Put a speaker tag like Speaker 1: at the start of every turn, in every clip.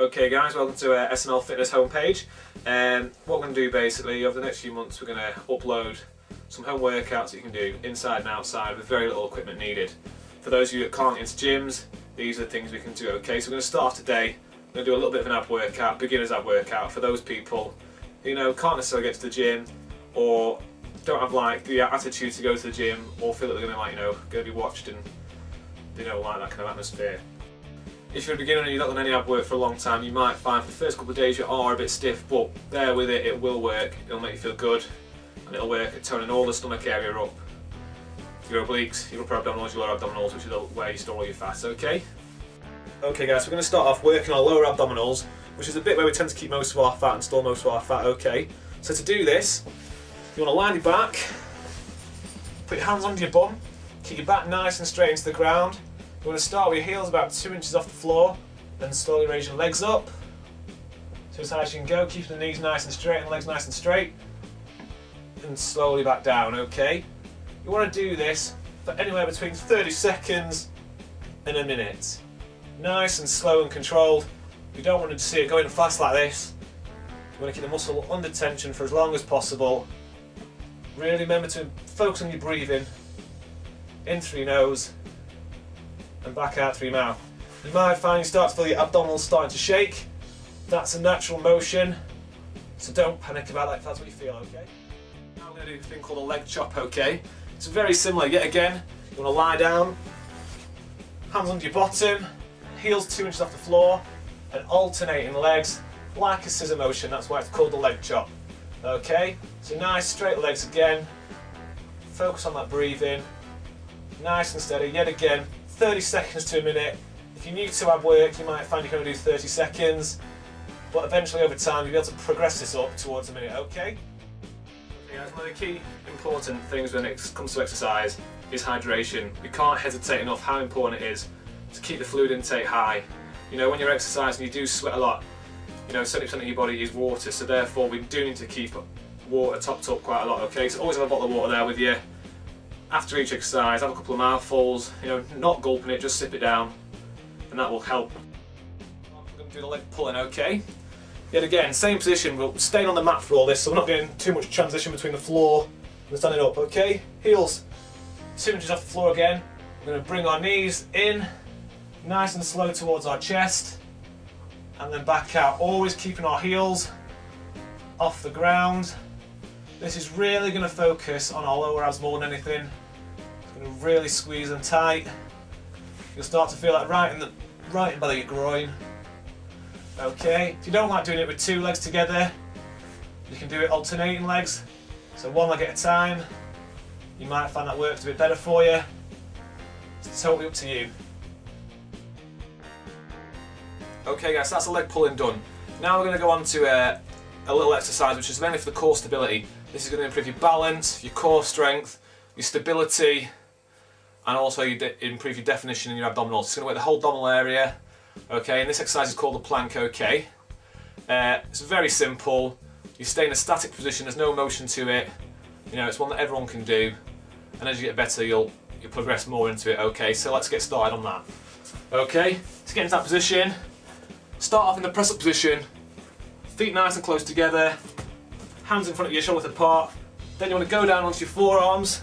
Speaker 1: Okay guys, welcome to SML FITNESS homepage. What we're going to do basically over the next few months, we're going to upload some home workouts that you can do inside and outside with very little equipment needed. For those of you that can't get into gyms, these are the things we can do. Okay, so we're going to start today. We're going to do a little bit of an ab workout, beginner's ab workout for those people who can't necessarily get to the gym or don't have like the attitude to go to the gym or feel that they're going to going to be watched and they don't like that kind of atmosphere. If you're a beginner and you've not done any ab work for a long time, you might find for the first couple of days you are a bit stiff, but bear with it, it will work, it'll make you feel good, and it'll work at toning all the stomach area up. Your obliques, your upper abdominals, your lower abdominals, which is where you store all your fats, okay? Okay guys, so we're going to start off working our lower abdominals, which is the bit where we tend to keep most of our fat and store most of our fat, okay? So to do this, you want to line your back, put your hands under your bum, keep your back nice and straight into the ground. You want to start with your heels about 2 inches off the floor, then slowly raise your legs up to as high as you can go, keeping the knees nice and straight and the legs nice and straight, and slowly back down, okay? You want to do this for anywhere between 30 seconds and a minute. Nice and slow and controlled. You don't want to see it going fast like this. You want to keep the muscle under tension for as long as possible. Really remember to focus on your breathing, in through your nose and back out through your mouth. You might find you start to feel your abdominals starting to shake. That's a natural motion, so don't panic about that if that's what you feel, okay? Now we're going to do a thing called a leg chop, okay? It's very similar, yet again, you want to lie down, hands under your bottom, heels 2 inches off the floor, and alternating legs like a scissor motion, that's why it's called the leg chop. Okay, so nice straight legs again, focus on that breathing, nice and steady, yet again, 30 seconds to a minute. If you're new to ab work, you might find you can only do 30 seconds, but eventually over time you'll be able to progress this up towards a minute, okay? One of the key important things when it comes to exercise is hydration. We can't hesitate enough how important it is to keep the fluid intake high. When you're exercising you do sweat a lot. 70% of your body is water, so therefore we do need to keep water topped up quite a lot, okay? So always have a bottle of water there with you. After each exercise, have a couple of mouthfuls, not gulping it, just sip it down, and that will help. We're going to do the leg pulling, okay? Yet again, same position, we're staying on the mat for all this, so we're not doing too much transition between the floor and standing up, okay? Heels 2 inches off the floor again. We're going to bring our knees in, nice and slow towards our chest, and then back out, always keeping our heels off the ground. This is really going to focus on our lower abs more than anything. It's going to really squeeze them tight. You'll start to feel that right in the belly of your groin. Okay, if you don't like doing it with two legs together, you can do it alternating legs. So one leg at a time. You might find that works a bit better for you. It's totally up to you. Okay guys, so that's the leg pulling done. Now we're going to go on to a little exercise which is mainly for the core stability. This is going to improve your balance, your core strength, your stability, and also improve your definition in your abdominals. It's going to work the whole abdominal area. Okay, and this exercise is called the plank, okay? It's very simple. You stay in a static position, there's no motion to it. It's one that everyone can do, and as you get better you'll progress more into it, okay? So let's get started on that. Okay, to get into that position, start off in the press up position, feet nice and close together, hands in front of you, shoulder width apart. Then you want to go down onto your forearms,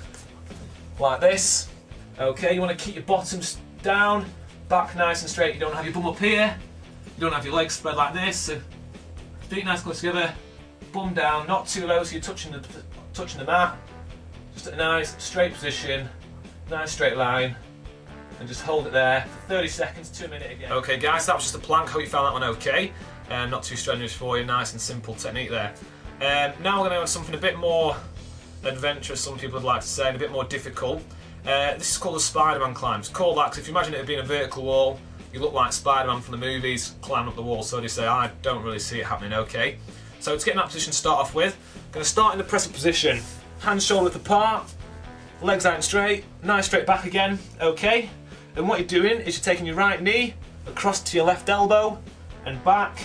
Speaker 1: like this. Okay, you want to keep your bottoms down, back nice and straight. You don't have your bum up here, you don't have your legs spread like this. So feet nice and close together, bum down, not too low so you're touching the mat. Just a nice straight position, nice straight line, and just hold it there for 30 seconds to a minute again. Okay guys, that was just a plank. Hope you found that one okay. Not too strenuous for you, nice and simple technique there. Now we're going to go on something a bit more adventurous, some people would like to say, and a bit more difficult. This is called the Spider-Man climb. It's called that because if you imagine it being a vertical wall, you look like Spider-Man from the movies climbing up the wall, so they say, I don't really see it happening, okay? So to get in that position to start off with, I'm going to start in the press-up position. Hands shoulder width apart, legs out and straight, nice straight back again, okay? And what you're doing is you're taking your right knee across to your left elbow and back,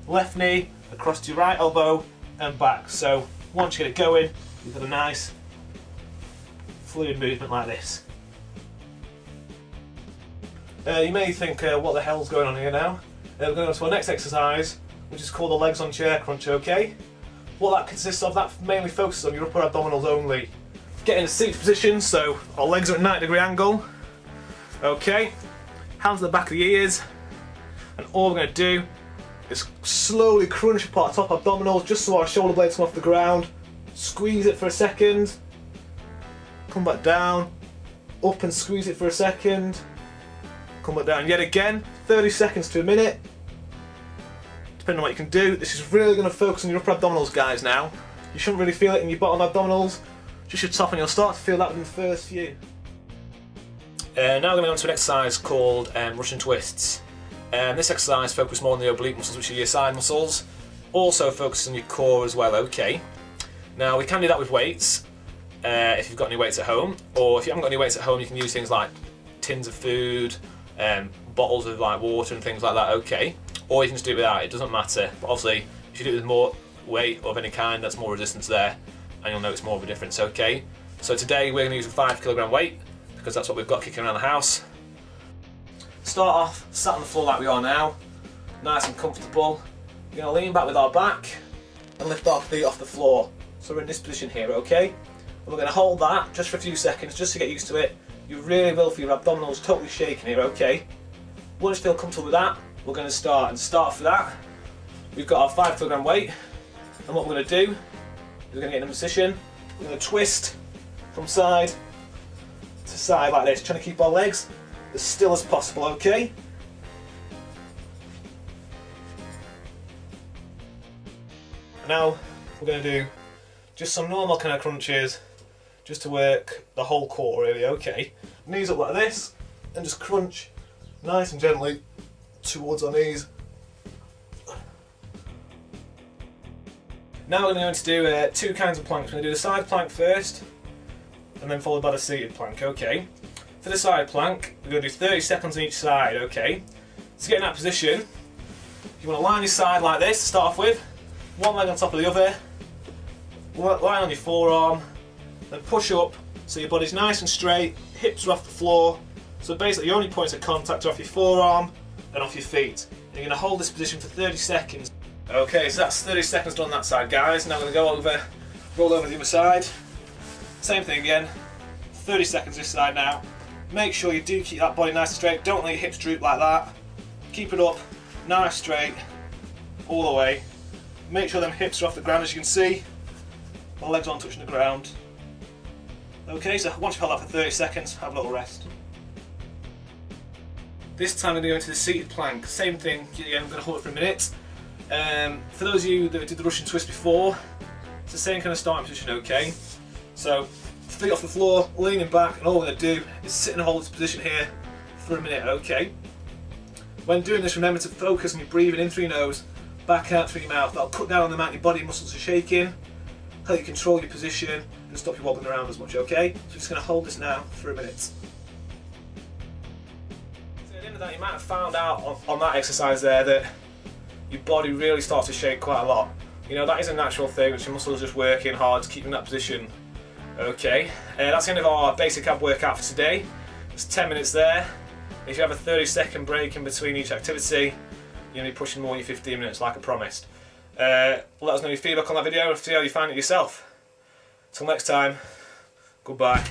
Speaker 1: left knee across to your right elbow and back. So once you get it going, you've got a nice fluid movement like this. You may think, what the hell's going on here now? We're going to go to our next exercise, which is called the legs on chair crunch, okay? What that consists of, that mainly focuses on your upper abdominals only. Get in a seated position, so our legs are at a 90-degree angle. Okay, hands at the back of the ears, and all we're going to do is slowly crunch up our top abdominals just so our shoulder blades come off the ground. Squeeze it for a second, come back down, up and squeeze it for a second, come back down yet again, 30 seconds to a minute, depending on what you can do. This is really going to focus on your upper abdominals, guys, now. You shouldn't really feel it in your bottom abdominals, just your top, and you'll start to feel that within the first few. Now we're going to go into an exercise called Russian twists. This exercise focuses more on the oblique muscles, which are your side muscles. Also focuses on your core as well, okay. Now we can do that with weights, if you've got any weights at home, or if you haven't got any weights at home you can use things like tins of food, bottles of like water and things like that, okay. Or you can just do it without, it doesn't matter. But obviously if you do it with more weight of any kind, that's more resistance there, and you'll notice more of a difference, okay. So today we're going to use a 5 kilogram weight, because that's what we've got kicking around the house. Start off sat on the floor like we are now, nice and comfortable. We're going to lean back with our back and lift our feet off the floor. So we're in this position here, okay? And we're going to hold that just for a few seconds, just to get used to it. You really will feel your abdominals totally shaking here, okay? Once you feel comfortable with that, we're going to start. And start for that, we've got our 5 kilogram weight, and what we're going to do is we're going to get in a position, we're going to twist from side to side like this, trying to keep our legs as still as possible, okay? Now we're going to do just some normal kind of crunches, just to work the whole core really, okay? Knees up like this, and just crunch nice and gently towards our knees. Now we're going to do two kinds of planks. We're going to do the side plank first, and then followed by the seated plank, okay? For the side plank, we're going to do 30 seconds on each side, okay? To get in that position, you want to line your side like this to start off with, one leg on top of the other, line on your forearm, then push up so your body's nice and straight, hips are off the floor, so basically your only points of contact are off your forearm and off your feet. And you're going to hold this position for 30 seconds. Okay, so that's 30 seconds done on that side, guys. Now I'm going to go over, roll over the other side. Same thing again, 30 seconds this side now. Make sure you do keep that body nice and straight, don't let your hips droop like that. Keep it up, nice straight, all the way. Make sure them hips are off the ground, as you can see. My legs aren't touching the ground. Okay, so once you've held that for 30 seconds, have a little rest. This time I'm going to go into the seated plank. Same thing, again, I'm going to hold it for a minute. For those of you that did the Russian twist before, it's the same kind of starting position, okay? So, feet off the floor, leaning back, and all we're going to do is sit and hold this position here for a minute, okay? When doing this, remember to focus on your breathing in through your nose, back out through your mouth. That'll cut down on the amount your body muscles are shaking, help you control your position, and stop you wobbling around as much, okay? So we're just going to hold this now for a minute. So at the end of that, you might have found out on that exercise there that your body really starts to shake quite a lot. You know, that is a natural thing, which your muscles are just working hard to keep in that position. Okay, that's the end of our basic ab workout for today. It's 10 minutes there. If you have a 30-second break in between each activity, you're going to be pushing more than your 15 minutes like I promised. Let us know your feedback on that video and see how you find it yourself. Till next time, goodbye.